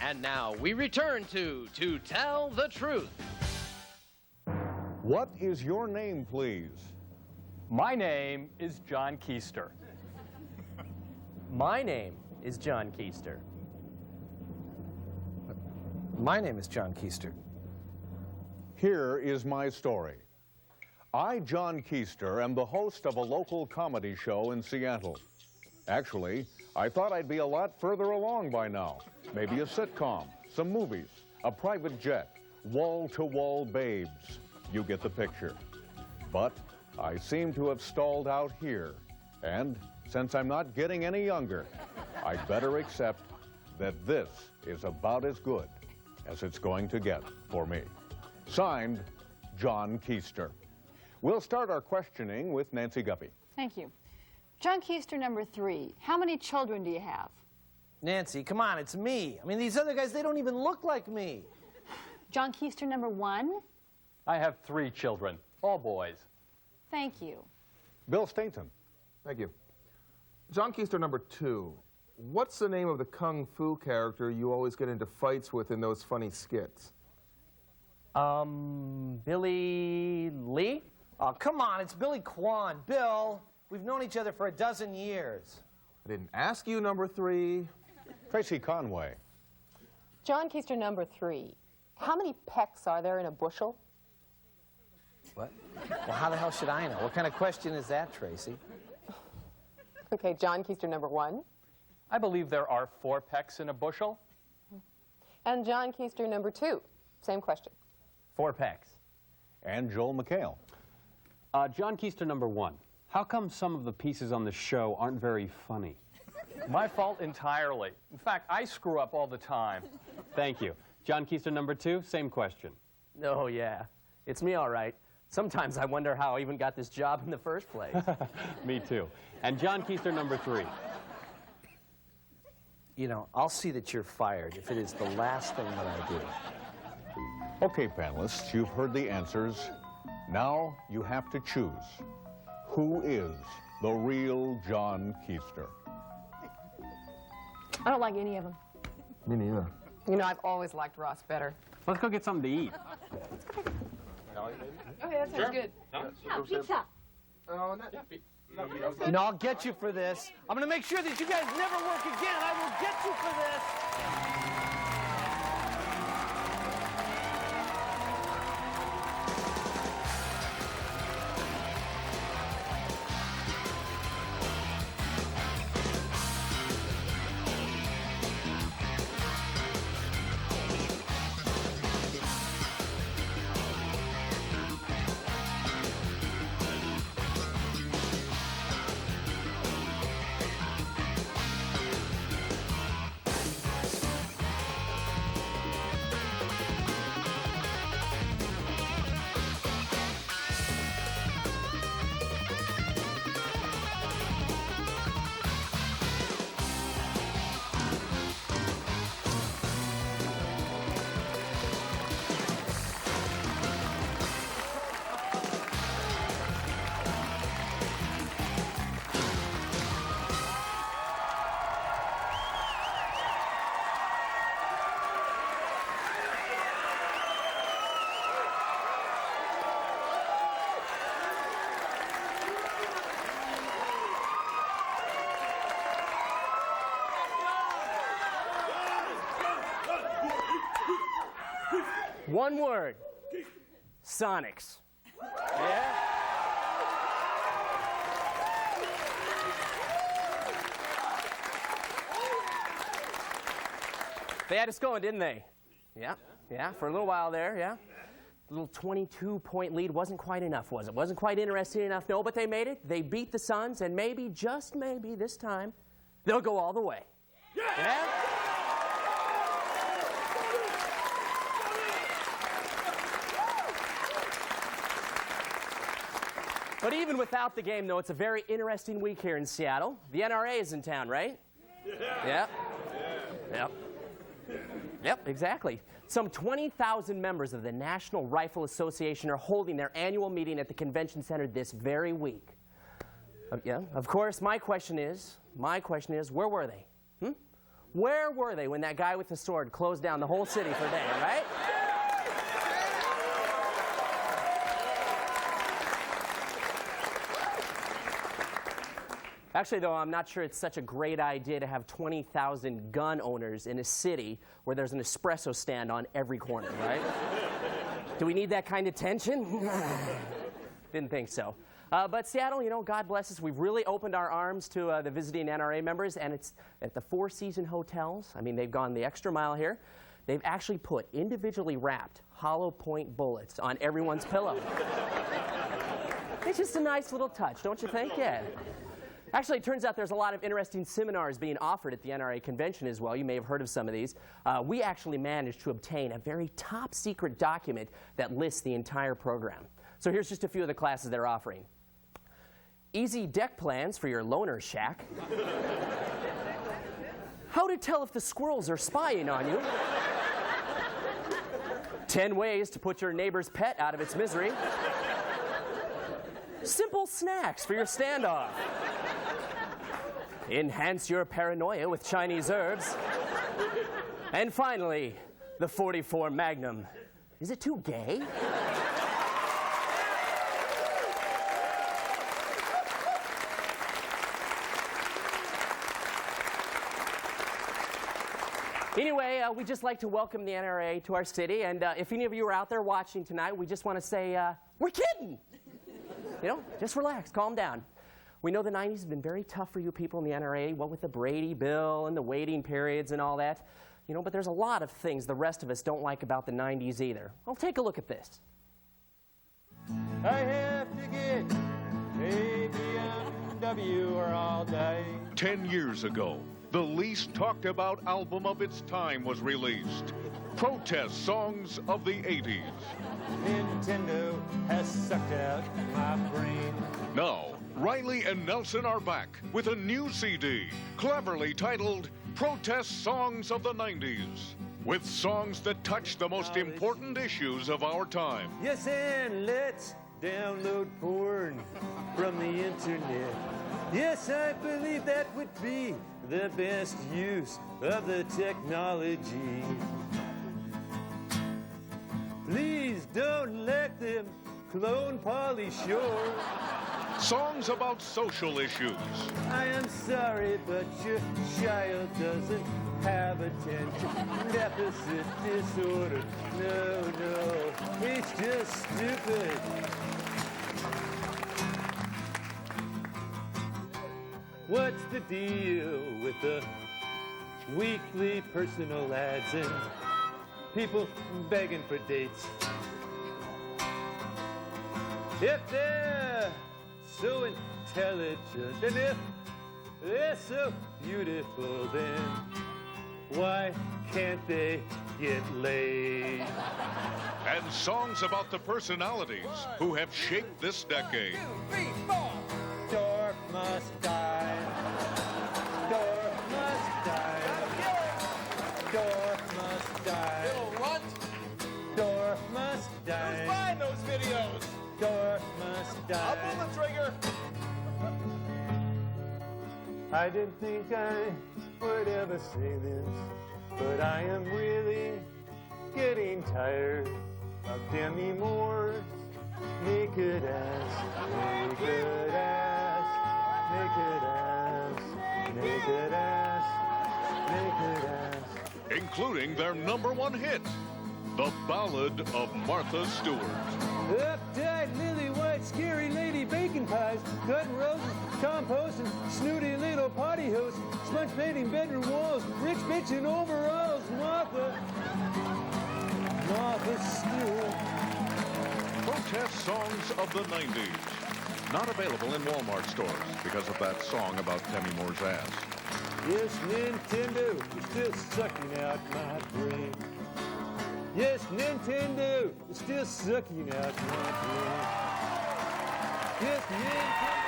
And now we return to Tell the Truth. What is your name, please? My name is John Keister. My name is John Keister. My name is John Keister. Here is my story. I, John Keister, am the host of a local comedy show in Seattle. Actually, I thought I'd be a lot further along by now. Maybe a sitcom, some movies, a private jet, wall-to-wall babes. You get the picture. But I seem to have stalled out here. And since I'm not getting any younger, I'd better accept that this is about as good as it's going to get for me. Signed, John Keister. We'll start our questioning with Nancy Guppy. Thank you. John Keister, number 3. How many children do you have? Nancy, come on, it's me. I mean, these other guys, they don't even look like me. John Keister, number 1. I have 3 children, all boys. Thank you. Bill Stainton. Thank you. John Keister, number 2. What's the name of the kung fu character you always get into fights with in those funny skits? Billy Lee? Oh, come on, it's Billy Kwan. Bill, we've known each other for a dozen years. I didn't ask you, number 3. Tracy Conway. John Keister, number 3. How many pecks are there in a bushel? What? Well, how the hell should I know? What kind of question is that, Tracy? Okay, John Keister, number 1. I believe there are 4 pecks in a bushel. And John Keister, number 2. Same question. 4 pecks. And Joel McHale. John Keister, number 1. How come some of the pieces on the show aren't very funny? My fault entirely. In fact, I screw up all the time. Thank you. John Keister, number 2, same question. Oh, yeah. It's me, all right. Sometimes I wonder how I even got this job in the first place. Me too. And John Keister, number 3. You know, I'll see that you're fired if it is the last thing that I do. Okay, panelists, you've heard the answers. Now you have to choose. Who is the real John Keister? I don't like any of them. Me neither. You know, I've always liked Ross better. Let's go get something to eat. Okay, that sounds good. Pizza. Oh, no. You know, I'll get you for this. I'm going to make sure that you guys never work again. I will get you for this. One word. Sonics. Yeah? They had us going, didn't they? Yeah, yeah, for a little while there, yeah. The little 22-point lead wasn't quite enough, was it? Wasn't quite interesting enough, no, but they made it. They beat the Suns, and maybe, just maybe, this time, they'll go all the way. Yeah? But even without the game, though, it's a very interesting week here in Seattle. The NRA is in town, right? Yeah. Yep. Yep, exactly. Some 20,000 members of the National Rifle Association are holding their annual meeting at the convention center this very week. Yeah, of course, my question is, where were they? Where were they when that guy with the sword closed down the whole city for a day, right? Actually, though, I'm not sure it's such a great idea to have 20,000 gun owners in a city where there's an espresso stand on every corner, right? Do we need that kind of tension? Didn't think so. But Seattle, you know, God bless us. We've really opened our arms to the visiting NRA members, and it's at the Four Seasons hotels. I mean, they've gone the extra mile here. They've actually put individually wrapped hollow point bullets on everyone's pillow. It's just a nice little touch, don't you think? Yeah. Actually, it turns out there's a lot of interesting seminars being offered at the NRA convention as well. You may have heard of some of these. We actually managed to obtain a very top secret document that lists the entire program. So here's just a few of the classes they're offering. Easy deck plans for your loner shack. How to tell if the squirrels are spying on you. 10 ways to put your neighbor's pet out of its misery. Simple snacks for your standoff. Enhance your paranoia with Chinese herbs. And finally, the 44 Magnum. Is it too gay? Anyway, we'd just like to welcome the NRA to our city, and if any of you are out there watching tonight, we just want to say, we're kidding! You know, just relax, calm down. We know the 90s have been very tough for you people in the NRA, what with the Brady bill and the waiting periods and all that. You know, but there's a lot of things the rest of us don't like about the 90s either. Well, take a look at this. I have to get a BMW or I'll die. 10 years ago, the least talked about album of its time was released. Protest songs of the 80s. Nintendo has sucked out my brain. Now, Riley and Nelson are back with a new CD, cleverly titled Protest Songs of the 90s, with songs that touch the most important issues of our time. Yes, and let's download porn from the internet. Yes, I believe that would be the best use of the technology. Please don't let them clone Pauly Shore. Songs about social issues. I am sorry, but your child doesn't have attention deficit disorder. No, he's just stupid. What's the deal with the weekly personal ads and people begging for dates? If they're so intelligent and if they're so beautiful, then why can't they get laid? And songs about the personalities who have shaped this decade. 2, 3, 4. Dorf must die. Dorf must die. Dorf must die. Little runt. Dorf must die. Who's buying those videos? Dorf must die. I'll pull the trigger. I didn't think I would ever say this, but I am really getting tired of Demi Moore's naked ass, naked ass, naked ass, naked ass, naked ass. Including their #1 hit, The Ballad of Martha Stewart. Uptight, lily white, scary lady bacon pies, cutting roses, composting, snooty little party host, sponge painting bedroom walls, rich bitch in overalls, Martha Stewart. Protest songs of the 90s. Not available in Walmart stores because of that song about Demi Moore's ass. Yes, Nintendo is still sucking out my brain. Yes, Nintendo is still sucking out my brain. Yes, Nintendo.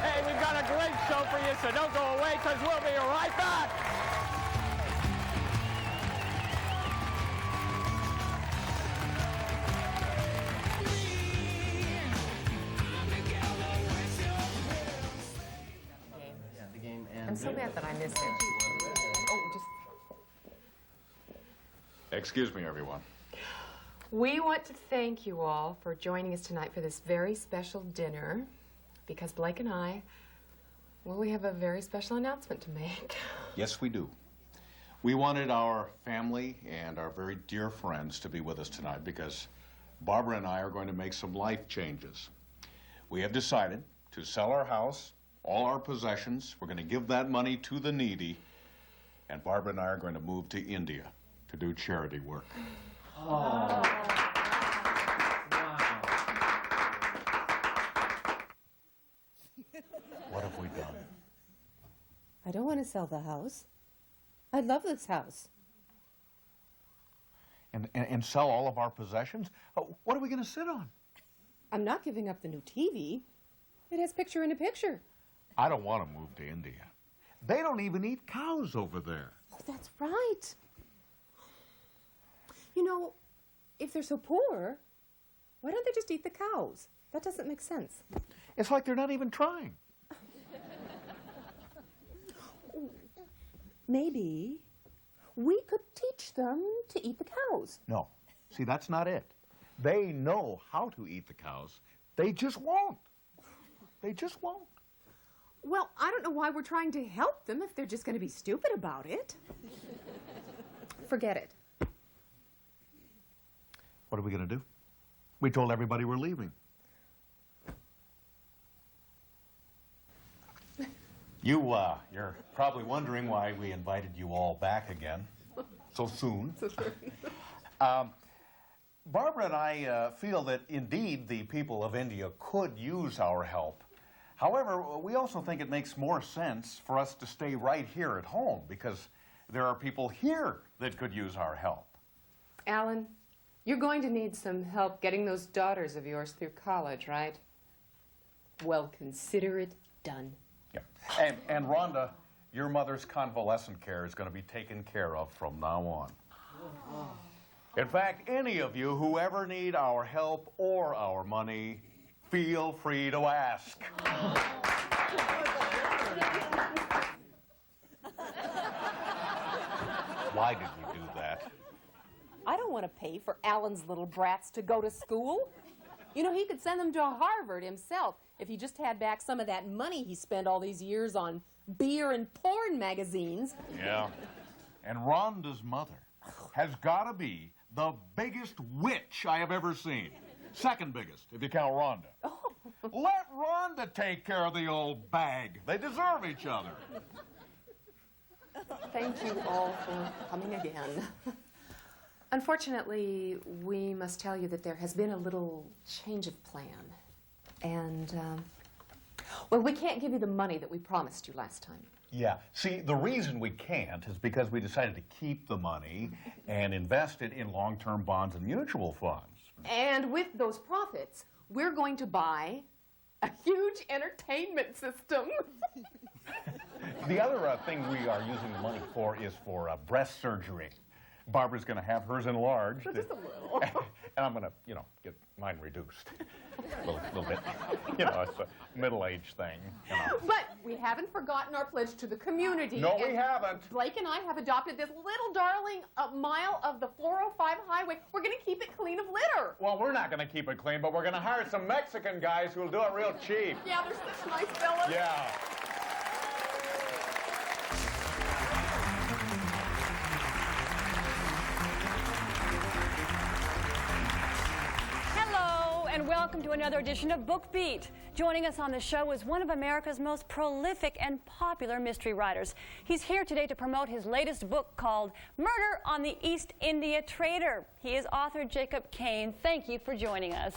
Hey, we've got a great show for you, so don't go away, because we'll be right back. I'm so mad that I missed it. Excuse me, everyone. We want to thank you all for joining us tonight for this very special dinner, because Blake and I, well, we have a very special announcement to make. Yes, we do. We wanted our family and our very dear friends to be with us tonight because Barbara and I are going to make some life changes. We have decided to sell our house, all our possessions. We're going to give that money to the needy, and Barbara and I are going to move to India to do charity work. Oh. What have we done? I don't want to sell the house. I love this house. And sell all of our possessions? What are we going to sit on? I'm not giving up the new TV. It has picture-in-a-picture. I don't want to move to India. They don't even eat cows over there. Oh, that's right. You know, if they're so poor, why don't they just eat the cows? That doesn't make sense. It's like they're not even trying. Maybe we could teach them to eat the cows. No. See, that's not it. They know how to eat the cows. They just won't. They just won't. Well, I don't know why we're trying to help them if they're just going to be stupid about it. Forget it. What are we going to do? We told everybody we're leaving. You're probably wondering why we invited you all back again so soon. Barbara and I feel that indeed the people of India could use our help. However, we also think it makes more sense for us to stay right here at home because there are people here that could use our help. Alan, you're going to need some help getting those daughters of yours through college, right? Well, consider it done. Yeah. And Rhonda, your mother's convalescent care is going to be taken care of from now on. In fact, any of you who ever need our help or our money, feel free to ask. Why did we do that? I don't want to pay for Alan's little brats to go to school. You know, he could send them to Harvard himself if he just had back some of that money he spent all these years on beer and porn magazines. Yeah. And Rhonda's mother has got to be the biggest witch I have ever seen. Second biggest, if you count Rhonda. Oh. Let Rhonda take care of the old bag. They deserve each other. Thank you all for coming again. Unfortunately, we must tell you that there has been a little change of plan. And, well, we can't give you the money that we promised you last time. Yeah. See, the reason we can't is because we decided to keep the money and invest it in long-term bonds and mutual funds. And with those profits, we're going to buy a huge entertainment system. The other thing we are using the money for is for breast surgery. Barbara's going to have hers enlarged. Just a little. And I'm going to, you know, get mine reduced. A little bit. You know, it's a middle-aged thing. You know. But we haven't forgotten our pledge to the community. No, we haven't. Blake and I have adopted this little darling mile of the 405 highway. We're going to keep it clean of litter. Well, we're not going to keep it clean, but we're going to hire some Mexican guys who'll do it real cheap. Yeah, they're such nice fellas. Yeah. And welcome to another edition of Book Beat. Joining us on the show is one of America's most prolific and popular mystery writers. He's here today to promote his latest book called Murder on the East India Trader. He is author Jacob Kane. Thank you for joining us.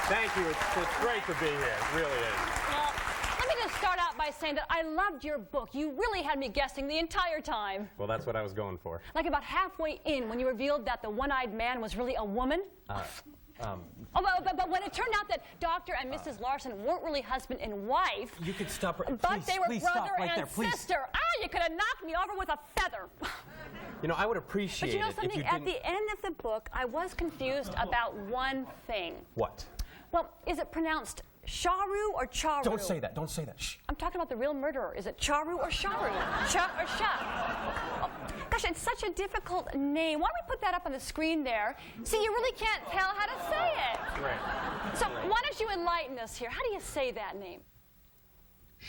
Thank you. It's great to be here. It really is. Well, let me just start out by saying that I loved your book. You really had me guessing the entire time. Well, that's what I was going for. Like about halfway in when you revealed that the one-eyed man was really a woman. But when it turned out that Dr. and Mrs. Larson weren't really husband and wife, you could stop her. But please, they were please brother stop right and there, please. sister. Ah, you could have knocked me over with a feather. You know, I would appreciate but you know it something? if you At didn't... the end of the book, I was confused about one thing. What? Well, is it pronounced Sharu or Charu? Don't say that. Don't say that. Shh. I'm talking about the real murderer. Is it Charu or Sharu? Cha or Sha? Oh, gosh, Gosh, it's such a difficult name. Why don't we put that up on the screen there? See, you really can't tell how to say it. Right. So why don't you enlighten us here? How do you say that name?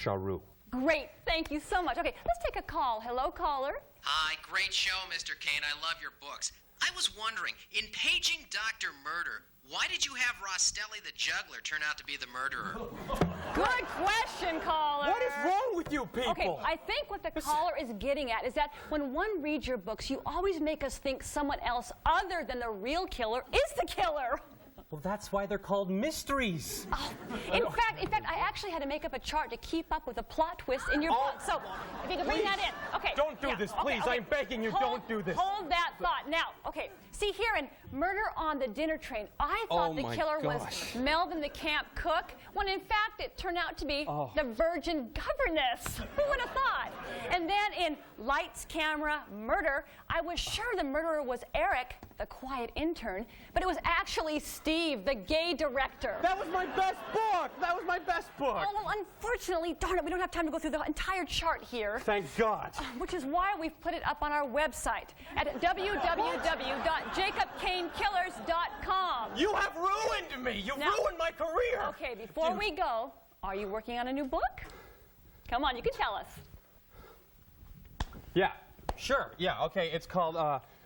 Charu. Great. Thank you so much. Okay, let's take a call. Hello, caller. Hi, great show, Mr. Kane. I love your books. I was wondering, in paging Dr. Murder, why did you have Rostelli the juggler turn out to be the murderer? Good question, caller. What is wrong with you people? Okay, I think what the caller is getting at is that when one reads your books, you always make us think someone else other than the real killer is the killer. Well, that's why they're called mysteries. Oh, in fact, I actually had to make up a chart to keep up with the plot twist in your book. So, if you can bring that in. Okay. Don't do this, please. I'm begging you, don't do this. Hold that thought. Now, okay, see here in Murder on the Dinner Train, I thought the killer was Melvin the camp cook, when in fact it turned out to be the virgin governess. Who would have thought? And then in Lights, Camera, Murder, I was sure the murderer was Eric, the quiet intern, but it was actually Steve, the gay director. That was my best book! That was my best book! Oh, well, unfortunately, darn it, we don't have time to go through the entire chart here. Thank God. Which is why we've put it up on our website at www.jacobkanekillers.com. You have ruined me! You've ruined my career! Okay, before we go, are you working on a new book? Come on, you can tell us. Yeah, sure. Yeah, okay. It's called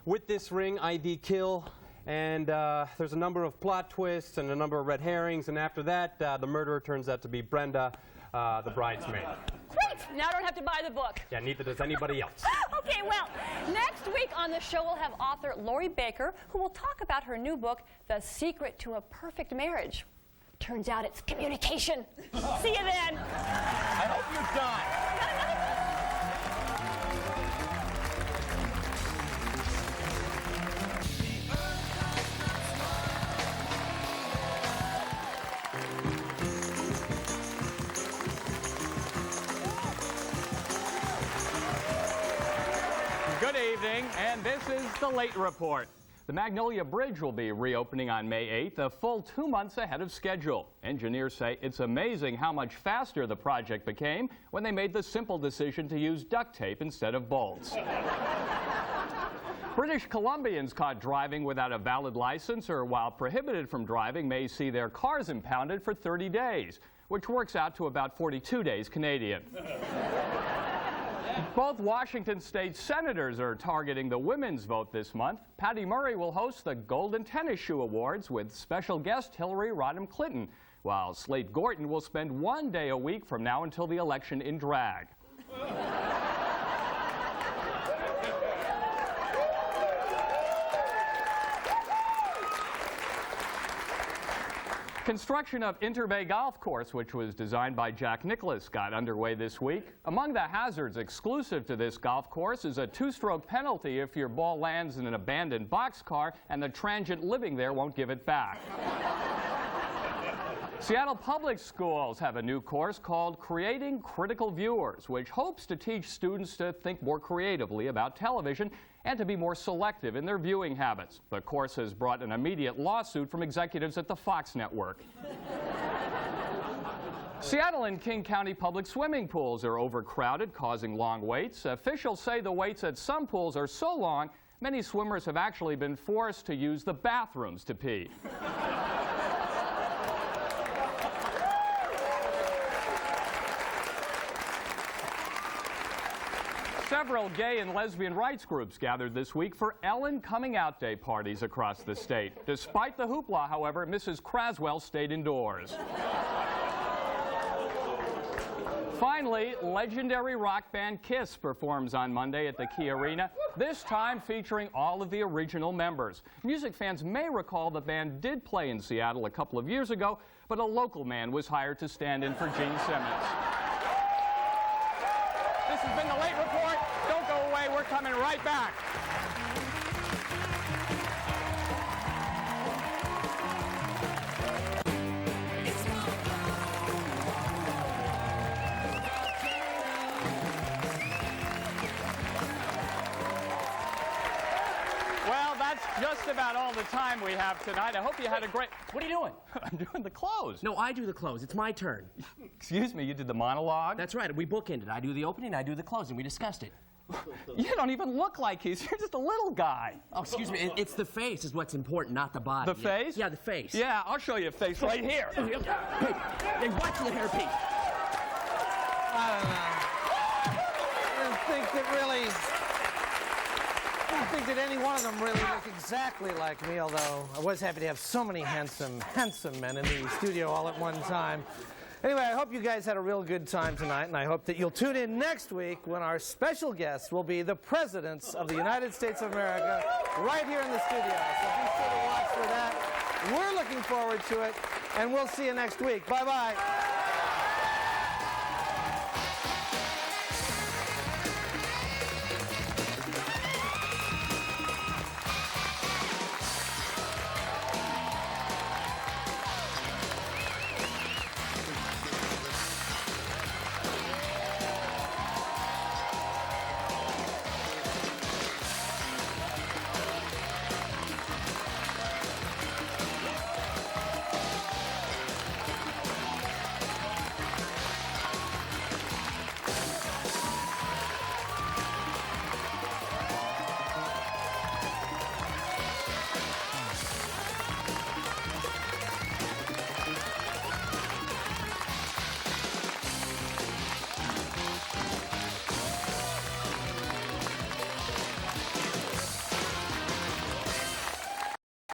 With This Ring, ID Kill. And there's a number of plot twists and a number of red herrings. And after that, the murderer turns out to be Brenda, the bridesmaid. Great! Now I don't have to buy the book. Yeah, neither does anybody else. Okay, well, next week on the show we'll have author Lori Baker, who will talk about her new book, The Secret to a Perfect Marriage. Turns out it's communication. See you then. I hope you die. Good evening, and this is the Late Report. The Magnolia Bridge will be reopening on May 8th, a full 2 months ahead of schedule. Engineers say it's amazing how much faster the project became when they made the simple decision to use duct tape instead of bolts. British Columbians caught driving without a valid license or while prohibited from driving may see their cars impounded for 30 days, which works out to about 42 days Canadian. Both Washington state senators are targeting the women's vote this month. Patty Murray will host the Golden Tennis Shoe Awards with special guest Hillary Rodham Clinton, while Slate Gorton will spend 1 day a week from now until the election in drag. Construction of Interbay Golf Course, which was designed by Jack Nicklaus, got underway this week. Among the hazards exclusive to this golf course is a 2-stroke penalty if your ball lands in an abandoned boxcar and the transient living there won't give it back. Seattle Public Schools have a new course called Creating Critical Viewers, which hopes to teach students to think more creatively about television and to be more selective in their viewing habits. The course has brought an immediate lawsuit from executives at the Fox network. Seattle and King County public swimming pools are overcrowded, causing long waits. Officials say the waits at some pools are so long, many swimmers have actually been forced to use the bathrooms to pee. Several gay and lesbian rights groups gathered this week for Ellen Coming Out Day parties across the state. Despite the hoopla, however, Mrs. Craswell stayed indoors. Finally, legendary rock band Kiss performs on Monday at the Key Arena, this time featuring all of the original members. Music fans may recall the band did play in Seattle a couple of years ago, but a local man was hired to stand in for Gene Simmons. This has been the Late Report. Don't go away. We're coming right back. Well, that's just about all the time we have tonight. I hope you had a great... What are you doing? I'm doing the close. No, I do the close. It's my turn. Excuse me, you did the monologue? That's right. We bookended. I do the opening, I do the closing. We discussed it. You don't even look like Keister. You're just a little guy. Oh, excuse me. It's the face is what's important, not the body. The face? Yeah, the face. Yeah, I'll show you a face right here. Hey, watch the hairpiece. I don't know. I don't think that any one of them really look exactly like me, although I was happy to have so many handsome men in the studio all at one time. Anyway, I hope you guys had a real good time tonight, and I hope that you'll tune in next week when our special guests will be the presidents of the United States of America right here in the studio. So be sure to watch for that. We're looking forward to it, and we'll see you next week. Bye-bye.